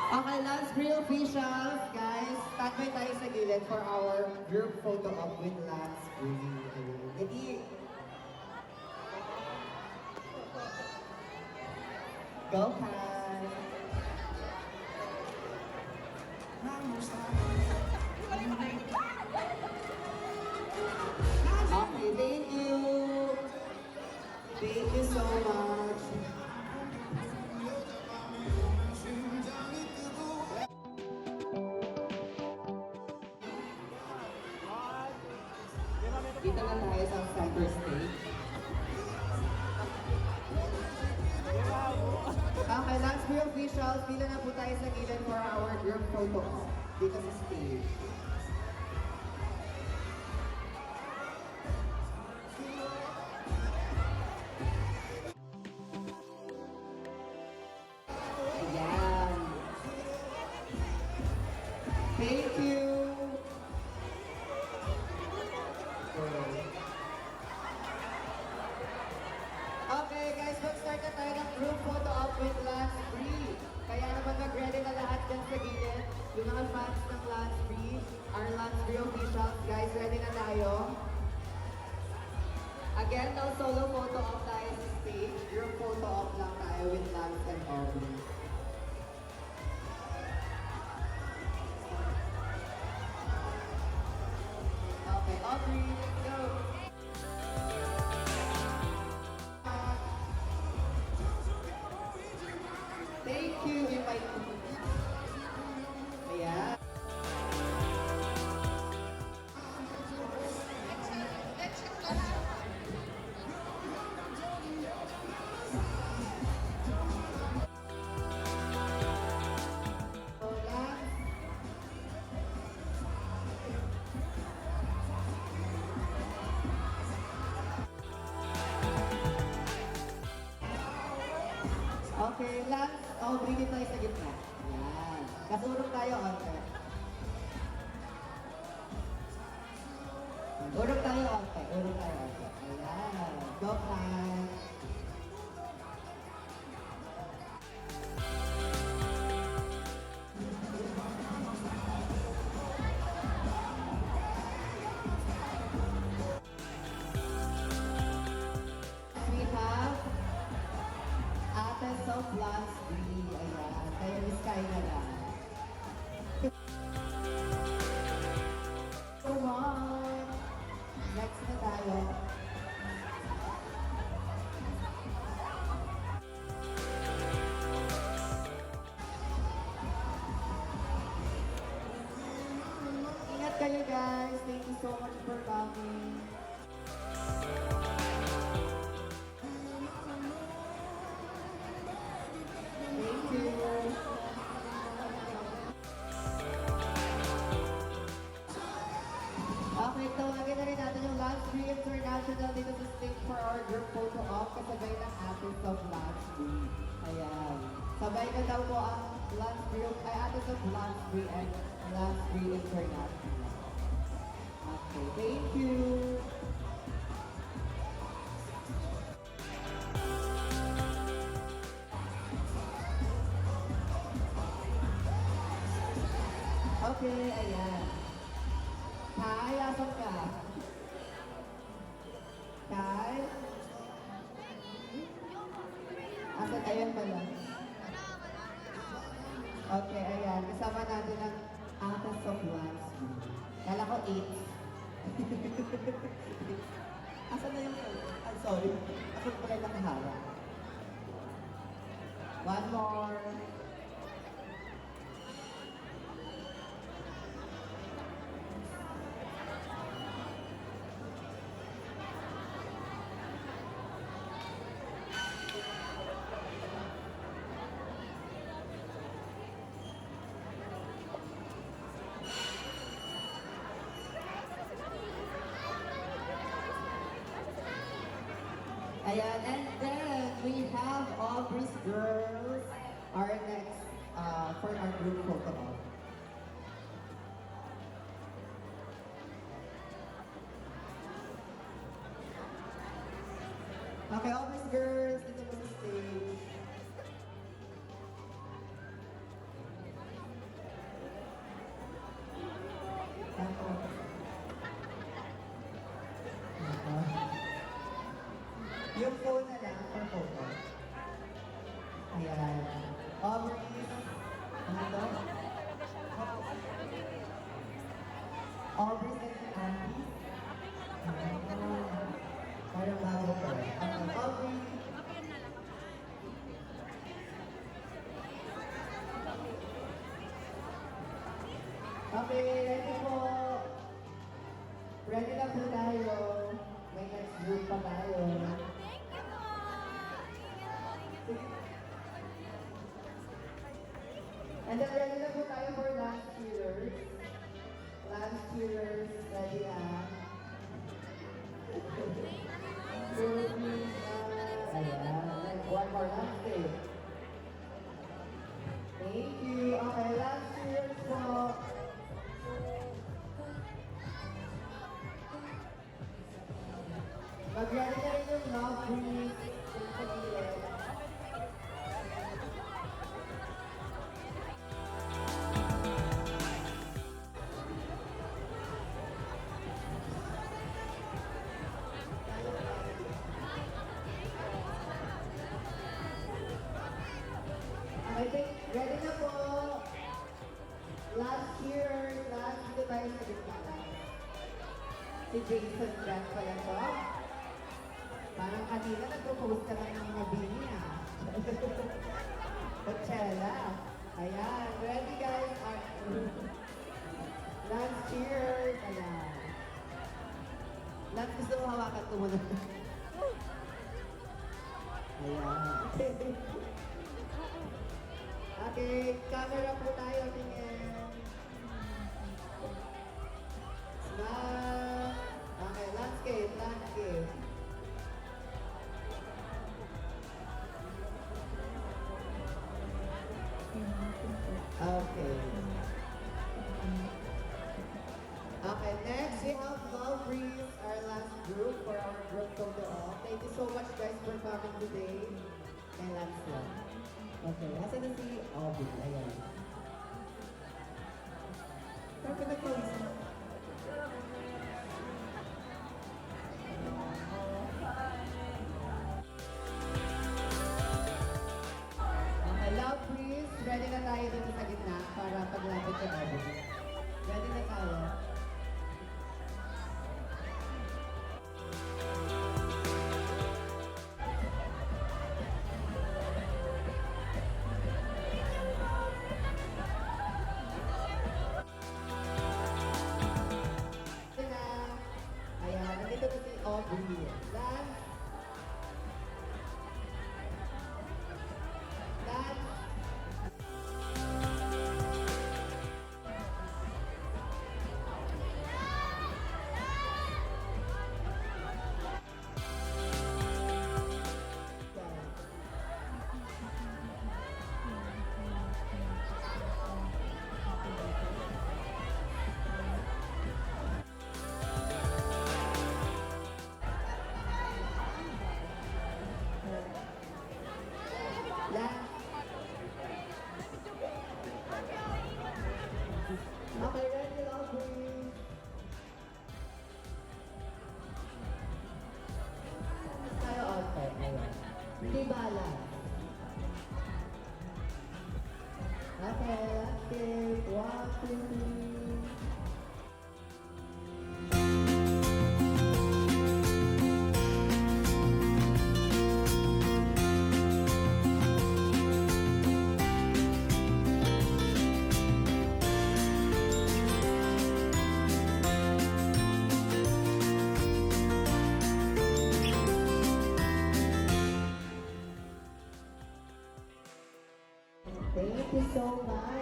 Okay, Lance Free officials, guys, standby tayo sa gilid for our group photo op with Lance Free. Hindi. Go, Kai. Okay, thank you. Thank you so much. Dito na tayo sa center stage. Okay, Lance Free officials, pila na po tayo sa gilid for our group photo op dito sa stage. Ayan. Thank you. Okay guys, mag-start na tayo ng group photo op with Lance Free. Kaya naman mag-ready na lahat dyan sa gilid. Yung mga fans ng Lance Free, our Lance Free officials, guys, ready na tayo. Again, no solo photo op tayo sa stage. Group photo op lang tayo with Lance and Aubrey. Okay, Aubrey, let's go! Thank you, invite me. Ayan. Okay, Lance, Aubrey dito tayo sa gitna. Ayan. Kasurog tayo, okay. Urog tayo, okay. Urog tayo, okay. Ayan. Go, Lance. We have Ates of Lance Free. Ayan. Kayo ni Sky na lang. Come on. Next na tayo. Ingat kayo guys. Thank you so much for coming. Thank you. Okay, tawagin na rin natin yung Lance Free International dito sa stage for our group photo op kasabay ng Ates of Lance Free. Ayan. Sabay na daw po ang Lance Free, ay Ates of Lance Free and Lance Free International. Okay, thank you. Okay, ayan. Kai, asan ka? Kai? Asan? Ayan pala. Okay, ayan. Kasama natin ang Ates of Lance. Kala ko 8. Asan na yung... I'm sorry. Asan pala yung nakaharap? One more. Ayan, and then we have Aubrey's Girls, our next, for our group photo op. Okay, Aubrey's Girls, dito po sa stage. lang for photo. Ayan. Aubrey. Ano ito? Aubrey and Andy. Parang bago ko. Aubrey. Okay, ready po. Ready na po tayo. May next group pa tayo. And then ready na po tayo for last cheerers. Last cheerers, ready na. Ayan. One more last day. Thank you. Okay, last cheerers po. Mag-ready na rin yung love breeze. Yung pag-ilit. I think, ready na po. Last year, dito tayo sa gitna. Si Jason Grant pala to. Parang kanina nag-propose ka lang ng mga bini ah. Coachella. Ayan, ready guys? Last cheers. Ayan. Last gusto mo hawakan ko muna. Ayan. Okay, camera po tayo, tingin. Smile. Okay, landscape. Okay. Okay, next we have Love Breeze, our last group for our group photo off. Thank you so much guys for coming today. And last one. Okay, asan na si Aubrey? Ayan. Saan ka nag-pause? Okay, Love Breeze, ready na tayo dito sa gitna para paglapit kay Aubrey. Ready na tayo? Nandito na si Aubrey. Dance. Okay, ready, Aubrey. Tayo outfit. Ayan. Hindi bala. Okay, let's get 1, 2, 3. Thank you so much.